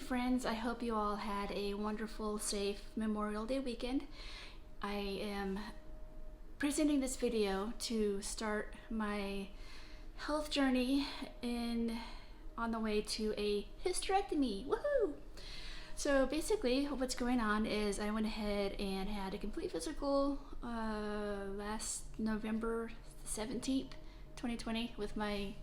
friends. I hope you all had a wonderful, safe Memorial Day weekend. I am presenting this video to start my health journey on the way to a hysterectomy. Woohoo! So basically what's going on is I went ahead and had a complete physical last November 17th, 2020 with my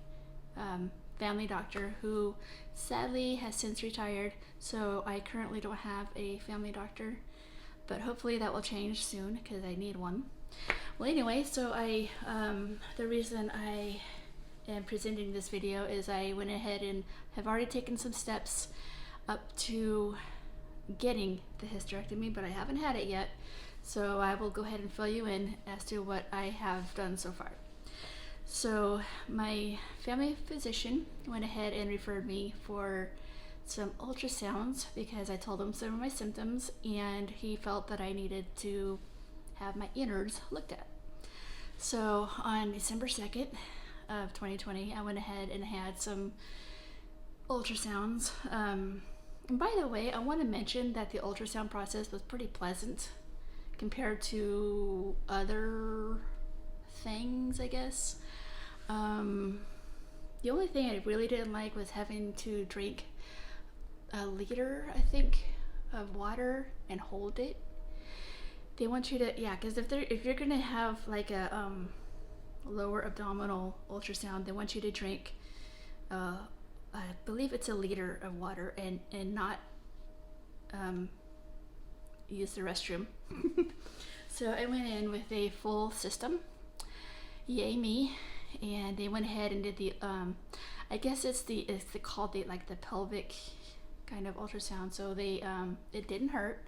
family doctor, who sadly has since retired, so I currently don't have a family doctor, but hopefully that will change soon because I need one. Well, anyway, so the reason I am presenting this video is I went ahead and have already taken some steps up to getting the hysterectomy, but I haven't had it yet, so I will go ahead and fill you in as to what I have done so far. So my family physician went ahead and referred me for some ultrasounds because I told him some of my symptoms, and he felt that I needed to have my innards looked at. So on December 2nd of 2020, I went ahead and had some ultrasounds. And by the way, I want to mention that the ultrasound process was pretty pleasant compared to other things, I guess. The only thing I really didn't like was having to drink a liter, I think, of water and hold it. They want you to, because if you're gonna have like a lower abdominal ultrasound, they want you to drink, I believe it's a liter of water and not use the restroom. So I went in with a full system. Yay me. And they went ahead and did the I guess it's called the pelvic kind of ultrasound. So they it didn't hurt.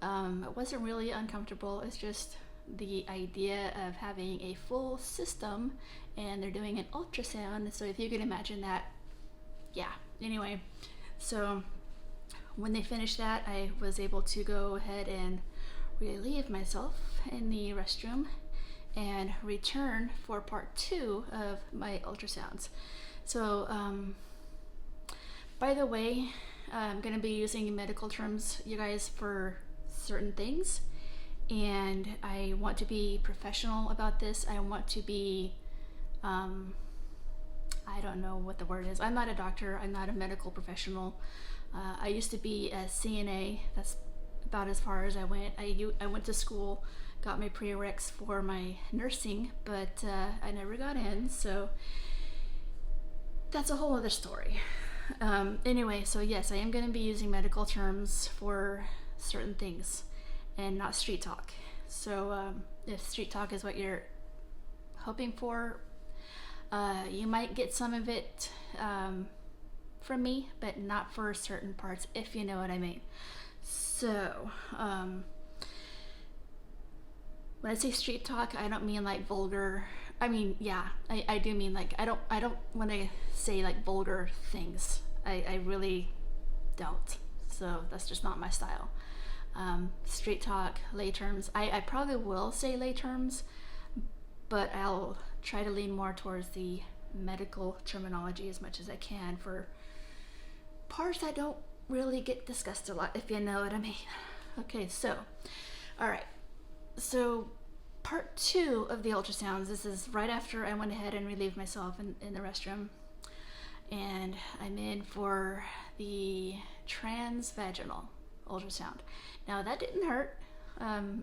It wasn't really uncomfortable. It's just the idea of having a full system and they're doing an ultrasound. So if you can imagine that, yeah. Anyway, so when they finished that, I was able to go ahead and relieve myself in the restroom and return for part 2 of my ultrasounds. So by the way, I'm going to be using medical terms, you guys, for certain things, and I want to be professional about this. I want to be I don't know what the word is. I'm not a doctor. I'm not a medical professional. I used to be a CNA. That's about as far as I went. I went to school, got my prereqs for my nursing, but I never got in, so that's a whole other story. Anyway, so yes, I am going to be using medical terms for certain things and not street talk. So if street talk is what you're hoping for, you might get some of it from me, but not for certain parts, if you know what I mean. So when I say street talk, I don't mean like vulgar. I mean, yeah, I do mean like, I don't want to say like vulgar things. I really don't. So that's just not my style. Street talk, lay terms. I probably will say lay terms, but I'll try to lean more towards the medical terminology as much as I can for parts that don't really get discussed a lot, if you know what I mean. Okay, so, all right. So part 2 of the ultrasounds, this is right after I went ahead and relieved myself in the restroom, and I'm in for the transvaginal ultrasound. Now that didn't hurt.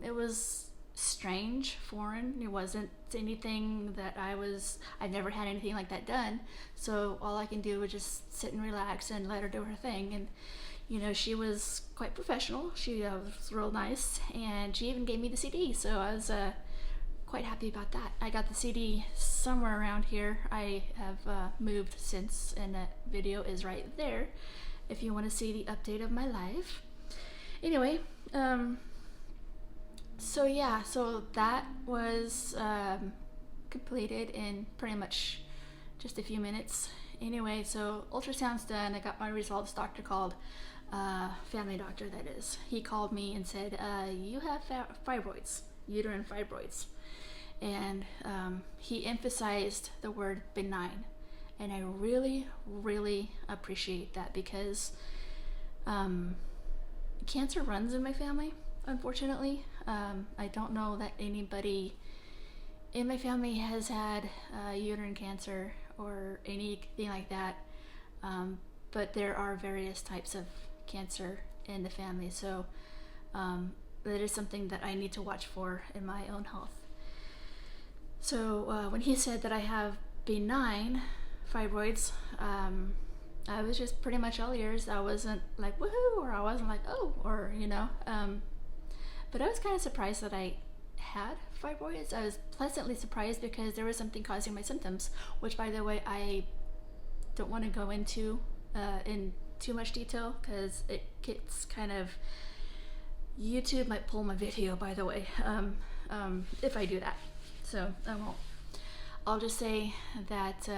It was strange, foreign. It wasn't anything that I've never had anything like that done, so all I can do was just sit and relax and let her do her thing. And you know, she was quite professional. She was real nice, and she even gave me the CD, so I was quite happy about that. I got the CD somewhere around here. I have moved since, and that video is right there if you want to see the update of my life. Anyway, so yeah, so that was completed in pretty much just a few minutes. Anyway, so ultrasound's done. I got my results. Doctor called, family doctor that is. He called me and said, you have fibroids, uterine fibroids. And he emphasized the word benign. And I really, really appreciate that, because Cancer runs in my family, unfortunately. I don't know that anybody in my family has had uterine cancer or anything like that, but there are various types of cancer in the family, so that is something that I need to watch for in my own health. So when he said that I have benign fibroids, I was just pretty much all ears. I wasn't like woohoo, or I wasn't like oh, or but I was kind of surprised that I had fibroids. I was pleasantly surprised because there was something causing my symptoms, which, by the way, I don't want to go into in too much detail because it gets kind of, YouTube might pull my video, by the way, if I do that. So I won't. I'll just say that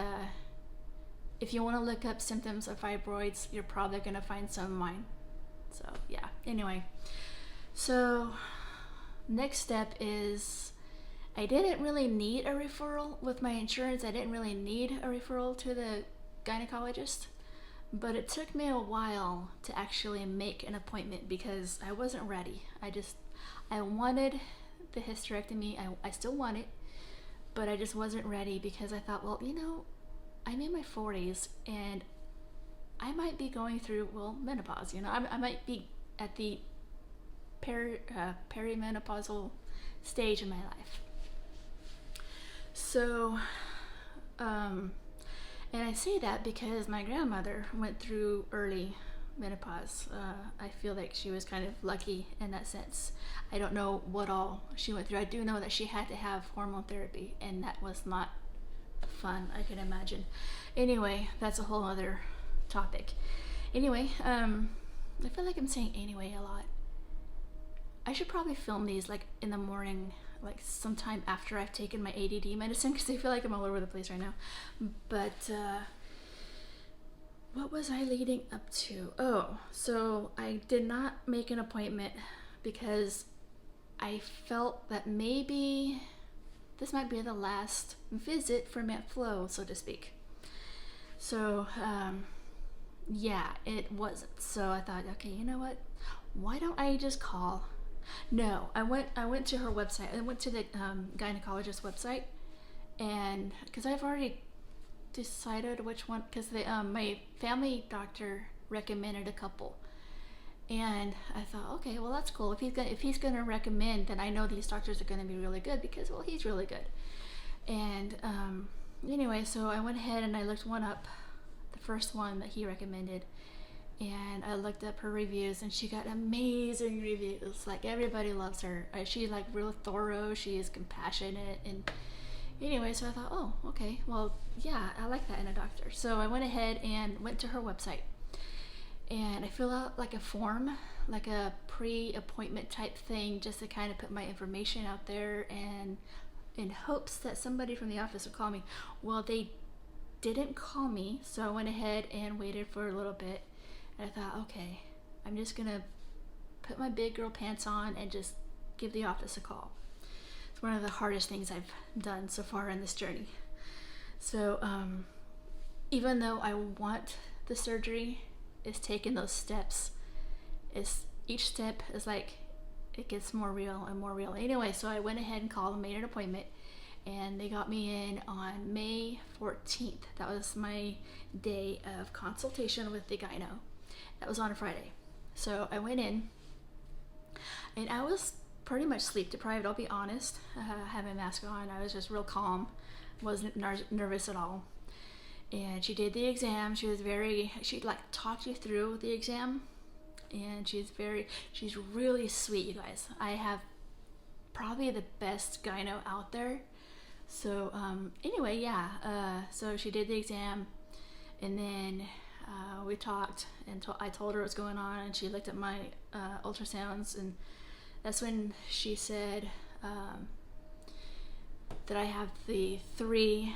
if you want to look up symptoms of fibroids, you're probably going to find some of mine. So yeah, anyway. So next step is, I didn't really need a referral with my insurance. I didn't really need a referral to the gynecologist, but it took me a while to actually make an appointment because I wasn't ready. I wanted the hysterectomy. I still want it, but I just wasn't ready because I thought, well, I'm in my 40s and I might be going through, menopause. I might be at the perimenopausal stage in my life. So, and I say that because my grandmother went through early menopause. I feel like she was kind of lucky in that sense. I don't know what all she went through. I do know that she had to have hormone therapy, and that was not fun, I can imagine. Anyway, that's a whole other topic. Anyway, I feel like I'm saying anyway a lot. I should probably film these like in the morning, like sometime after I've taken my ADD medicine, because I feel like I'm all over the place right now. But what was I leading up to? Oh, so I did not make an appointment because I felt that maybe this might be the last visit for MetFlow, so to speak. So yeah, it wasn't. So I thought, okay, you know what? Why don't I just call? No, I went to her website. I went to the gynecologist website, and because I've already decided which one, because my family doctor recommended a couple, and I thought, okay, well, that's cool. If he's gonna recommend, then I know these doctors are gonna be really good because, well, he's really good. And anyway, so I went ahead and I looked one up, the first one that he recommended. And I looked up her reviews, and she got amazing reviews. Like, everybody loves her. She's like real thorough. She is compassionate. And anyway, so I thought, oh, okay, well, yeah, I like that in a doctor. So I went ahead and went to her website, and I filled out like a form, like a pre-appointment type thing, just to kind of put my information out there, and in hopes that somebody from the office would call me. Well, they didn't call me, so I went ahead and waited for a little bit. And I thought, okay, I'm just gonna put my big girl pants on and just give the office a call. It's one of the hardest things I've done so far in this journey. So even though I want the surgery, it's taking those steps. Each step is like, it gets more real and more real. Anyway, so I went ahead and called and made an appointment, and they got me in on May 14th. That was my day of consultation with the gyno. That was on a Friday. So I went in, and I was pretty much sleep deprived, I'll be honest. I had my mask on. I was just real calm. Wasn't nervous at all. And she did the exam. She like talked you through the exam. And she's really sweet, you guys. I have probably the best gyno out there. So anyway, yeah. So she did the exam, and then we talked, and I told her what's going on, and she looked at my ultrasounds, and that's when she said that I have the 3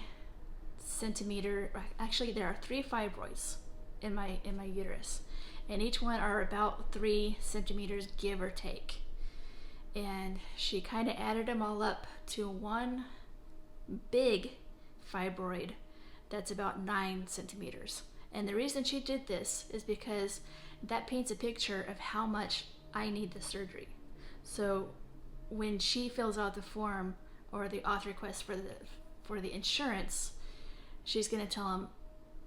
centimeter. Actually, there are 3 fibroids in my uterus, and each one are about 3 centimeters, give or take. And she kind of added them all up to one big fibroid that's about 9 centimeters. And the reason she did this is because that paints a picture of how much I need the surgery. So when she fills out the form or the auth request for the insurance, she's going to tell them,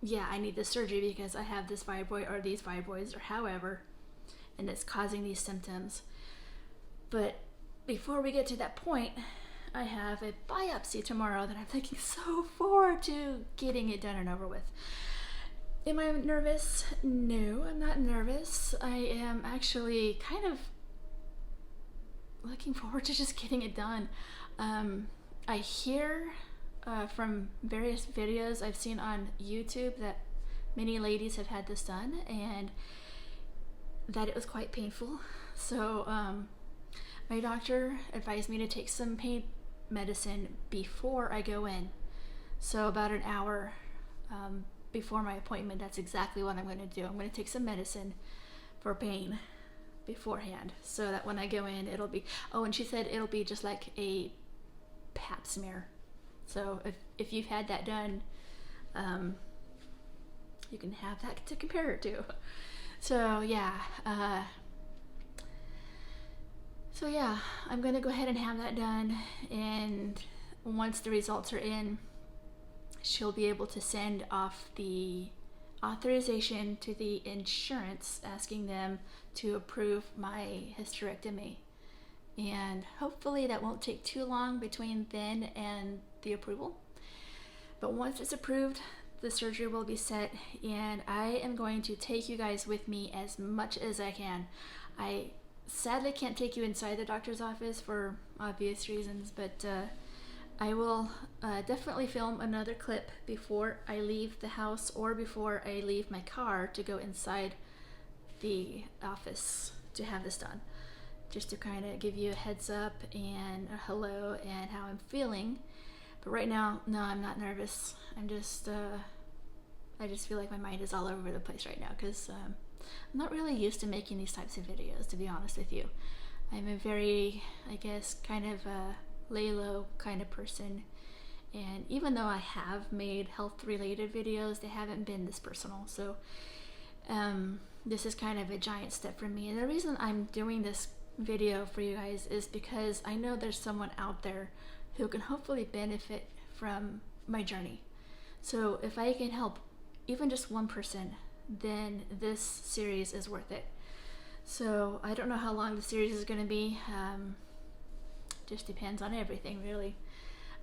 yeah, I need the surgery because I have this fibroid or these fibroids or however, and it's causing these symptoms. But before we get to that point, I have a biopsy tomorrow that I'm looking so forward to getting it done and over with. Am I nervous? No, I'm not nervous. I am actually kind of looking forward to just getting it done. I hear from various videos I've seen on YouTube that many ladies have had this done and that it was quite painful. So my doctor advised me to take some pain medicine before I go in. So about an hour before my appointment, that's exactly what I'm going to do. I'm going to take some medicine for pain beforehand so that when I go in, it'll be, oh, and she said it'll be just like a pap smear. So if you've had that done, you can have that to compare it to. So yeah, I'm going to go ahead and have that done, and once the results are in, she'll be able to send off the authorization to the insurance asking them to approve my hysterectomy. And hopefully that won't take too long between then and the approval. But once it's approved, the surgery will be set, and I am going to take you guys with me as much as I can. I sadly can't take you inside the doctor's office for obvious reasons, but I will definitely film another clip before I leave the house or before I leave my car to go inside the office to have this done, just to kind of give you a heads up and a hello and how I'm feeling. But right now, no, I'm not nervous. I'm just I just feel like my mind is all over the place right now because I'm not really used to making these types of videos, to be honest with you. I'm a very, I guess, kind of lay low kind of person, and even though I have made health related videos, they haven't been this personal. So this is kind of a giant step for me, and the reason I'm doing this video for you guys is because I know there's someone out there who can hopefully benefit from my journey. So if I can help even just one person, then this series is worth it. So I don't know how long the series is going to be. Just depends on everything, really.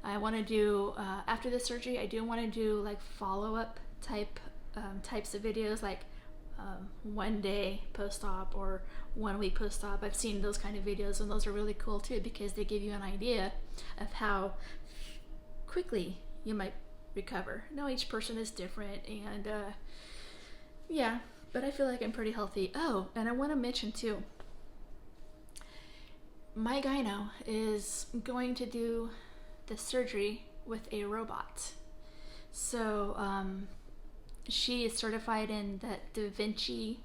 I want to do after the surgery, I do want to do like follow-up types of videos, like 1 day post-op or 1 week post-op. I've seen those kind of videos, and those are really cool too because they give you an idea of how quickly you might recover. Now each person is different, and yeah, but I feel like I'm pretty healthy. Oh, and I want to mention too, my gyno is going to do the surgery with a robot. So she is certified in that Da Vinci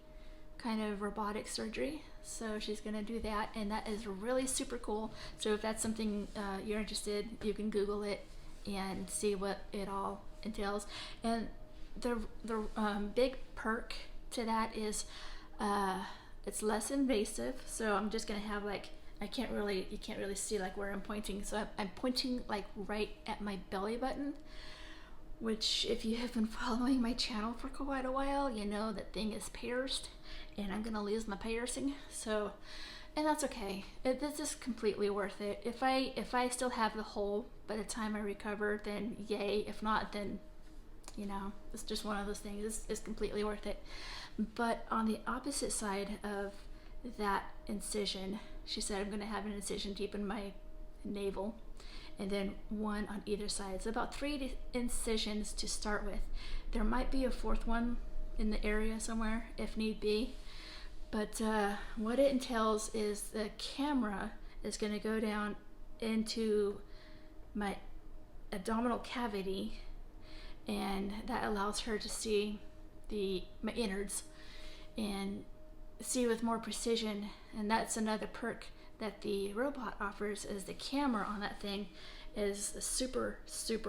kind of robotic surgery. So she's going to do that, and that is really super cool. So if that's something you're interested, you can Google it and see what it all entails. And the big perk to that is it's less invasive. So I'm just going to have like, you can't really see like where I'm pointing. So I'm pointing like right at my belly button, which if you have been following my channel for quite a while, you know that thing is pierced, and I'm gonna lose my piercing. So, and that's okay. This is completely worth it. If I still have the hole by the time I recover, then yay. If not, then you know, it's just one of those things. It's completely worth it. But on the opposite side of that incision, she said I'm going to have an incision deep in my navel, and then one on either side. So about 3 incisions to start with. There might be a 4th one in the area somewhere if need be. But what it entails is the camera is going to go down into my abdominal cavity, and that allows her to see my innards and see with more precision. And that's another perk that the robot offers, is the camera on that thing is super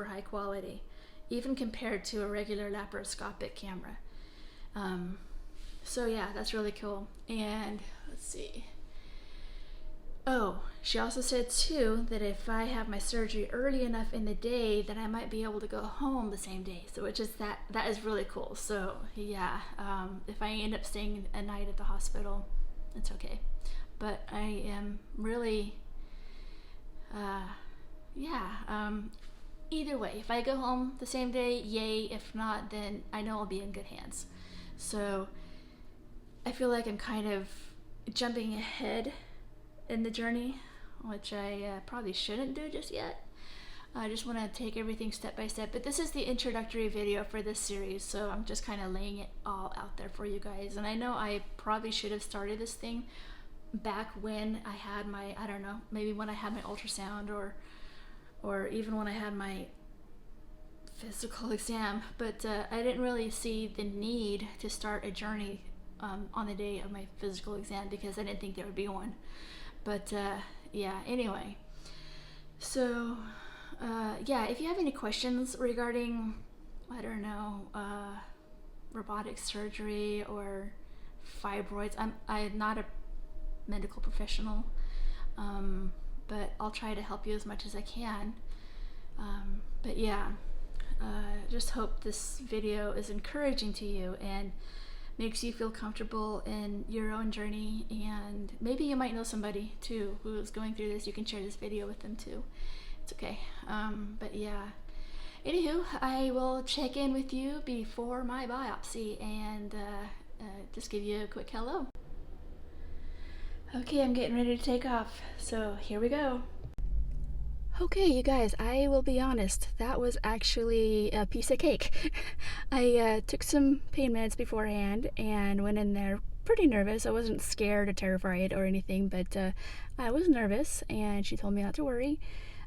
high quality, even compared to a regular laparoscopic camera. So yeah, that's really cool. And let's see. Oh, she also said too that if I have my surgery early enough in the day, that I might be able to go home the same day. So which is that is really cool. So yeah, if I end up staying a night at the hospital, it's okay. But I am really, either way, if I go home the same day, yay. If not, then I know I'll be in good hands. So I feel like I'm kind of jumping ahead in the journey, which I probably shouldn't do just yet. I just want to take everything step by step, but this is the introductory video for this series, so I'm just kind of laying it all out there for you guys. And I know I probably should have started this thing back when I had my, I don't know, maybe when I had my ultrasound, or even when I had my physical exam, but I didn't really see the need to start a journey on the day of my physical exam, because I didn't think there would be one. But yeah, anyway, so yeah, if you have any questions regarding, I don't know, robotic surgery or fibroids, I'm not a medical professional, but I'll try to help you as much as I can. But yeah, just hope this video is encouraging to you and makes you feel comfortable in your own journey, and maybe you might know somebody too who is going through this. You can share this video with them too. It's okay. But yeah, anywho, I will check in with you before my biopsy and just give you a quick hello. Okay, I'm getting ready to take off, so here we go. Okay, you guys, I will be honest, that was actually a piece of cake. I took some pain meds beforehand and went in there pretty nervous. I wasn't scared or terrified or anything, but I was nervous, and she told me not to worry.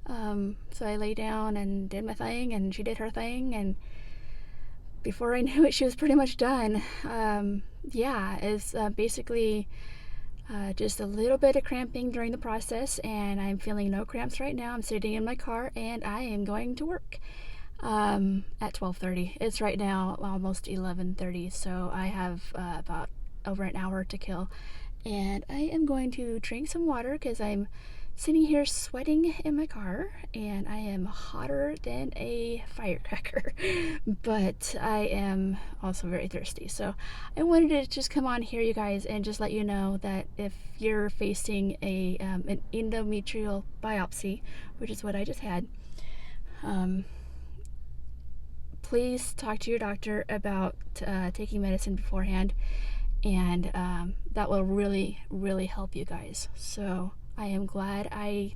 So I lay down and did my thing, and she did her thing, and before I knew it, she was pretty much done. Yeah, it's basically just a little bit of cramping during the process, and I'm feeling no cramps right now. I'm sitting in my car and I am going to work at 12:30. It's right now almost 11:30, so I have about over an hour to kill, and I am going to drink some water because I'm sitting here sweating in my car and I am hotter than a firecracker. But I am also very thirsty, so I wanted to just come on here, you guys, and just let you know that if you're facing an endometrial biopsy, which is what I just had, please talk to your doctor about taking medicine beforehand, and that will really help you guys. So I am glad I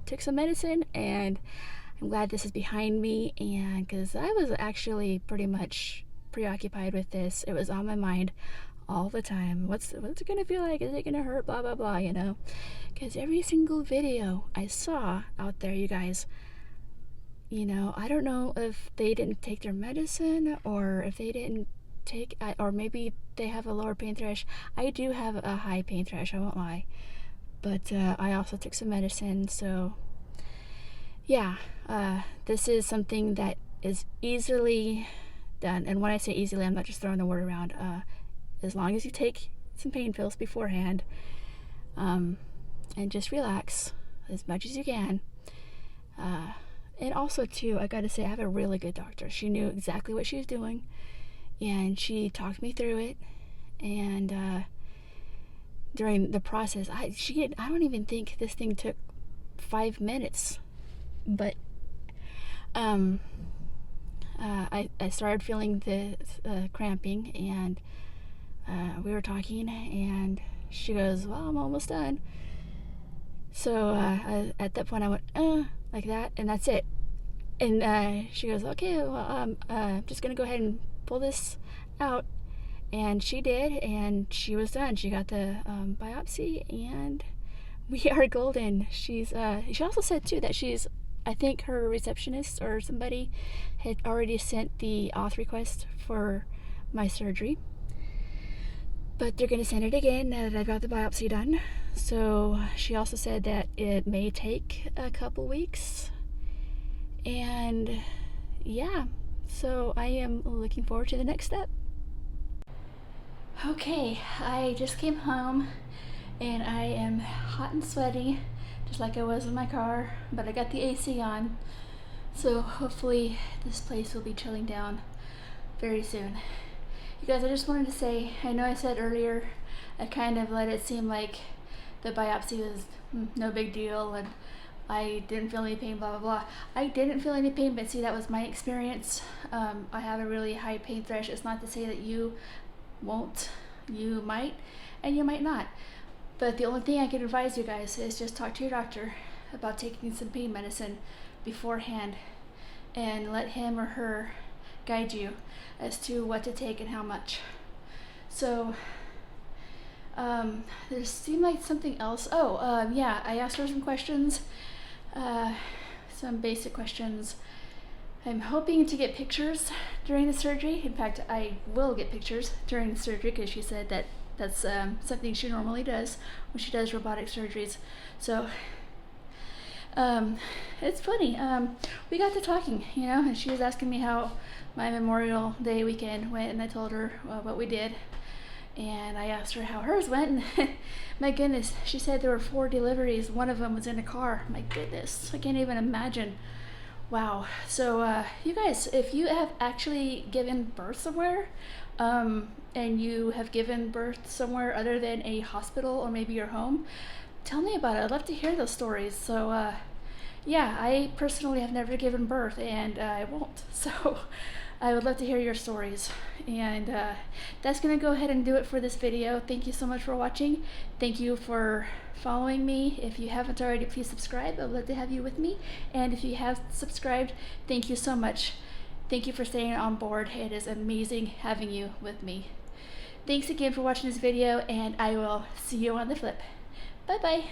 took some medicine, and I'm glad this is behind me, and because I was actually pretty much preoccupied with this. It was on my mind all the time. What's it gonna feel like? Is it gonna hurt? Blah blah blah, you know, because every single video I saw out there, you guys, you know, I don't know if they didn't take their medicine, or if they didn't take, or maybe they have a lower pain thresh. I do have a high pain thresh, I won't lie. But I also took some medicine, so yeah, this is something that is easily done. And when I say easily, I'm not just throwing the word around. As long as you take some pain pills beforehand, and just relax as much as you can. And also too, I gotta say, I have a really good doctor. She knew exactly what she was doing, and she talked me through it. And during the process, I don't even think this thing took 5 minutes, but I started feeling the cramping, and we were talking, and she goes, "Well, I'm almost done." So at that point I went like that, and that's it. And she goes, "Okay, well, I'm just gonna go ahead and pull this out." And she did, and she was done. She got the biopsy, and we are golden. She also said too that I think her receptionist or somebody had already sent the auth request for my surgery, but they're going to send it again now that I've got the biopsy done. So she also said that it may take a couple weeks, and yeah, so I am looking forward to the next step. Okay, I just came home and I am hot and sweaty, just like I was in my car, but I got the AC on, so hopefully this place will be chilling down very soon. You guys, I just wanted to say, I know I said earlier, I kind of let it seem like the biopsy was no big deal and I didn't feel any pain, blah, blah, blah. I didn't feel any pain, but see, that was my experience. I have a really high pain threshold. It's not to say that you won't. You might, and you might not. But the only thing I can advise you guys is just talk to your doctor about taking some pain medicine beforehand and let him or her guide you as to what to take and how much. So there seemed like something else. Yeah, I asked her some questions, some basic questions. I'm hoping to get pictures during the surgery. In fact, I will get pictures during the surgery because she said that that's something she normally does when she does robotic surgeries. So it's funny. We got to talking, and she was asking me how my Memorial Day weekend went, and I told her what we did. And I asked her how hers went, and my goodness, she said there were 4 deliveries. One of them was in a car. My goodness, I can't even imagine. Wow. So you guys, if you have actually given birth somewhere, and you have given birth somewhere other than a hospital or maybe your home, tell me about it. I'd love to hear those stories. So yeah, I personally have never given birth, and I won't. So I would love to hear your stories. And that's going to go ahead and do it for this video. Thank you so much for watching. Thank you for following me. If you haven't already, please subscribe. I'd love to have you with me. And if you have subscribed, thank you so much. Thank you for staying on board. It is amazing having you with me. Thanks again for watching this video, and I will see you on the flip. Bye-bye.